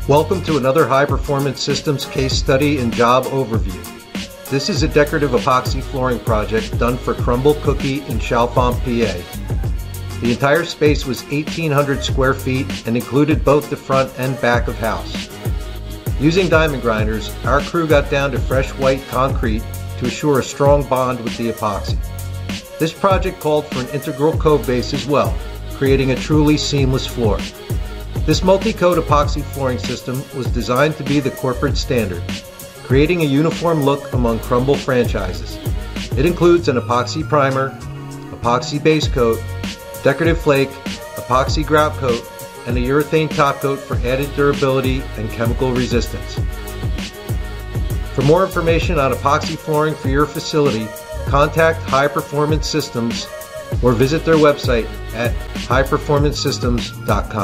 Welcome to another High Performance Systems case study and job overview. This is a decorative epoxy flooring project done for Crumbl Cookie in Chalfont, PA. The entire space was 1,800 square feet and included both the front and back of house. Using diamond grinders, our crew got down to fresh white concrete to assure a strong bond with the epoxy. This project called for an integral coat base as well, creating a truly seamless floor. This multi-coat epoxy flooring system was designed to be the corporate standard, creating a uniform look among Crumbl franchises. It includes an epoxy primer, epoxy base coat, decorative flake, epoxy grout coat, and a urethane top coat for added durability and chemical resistance. For more information on epoxy flooring for your facility, contact High Performance Systems or visit their website at highperformancesystems.com.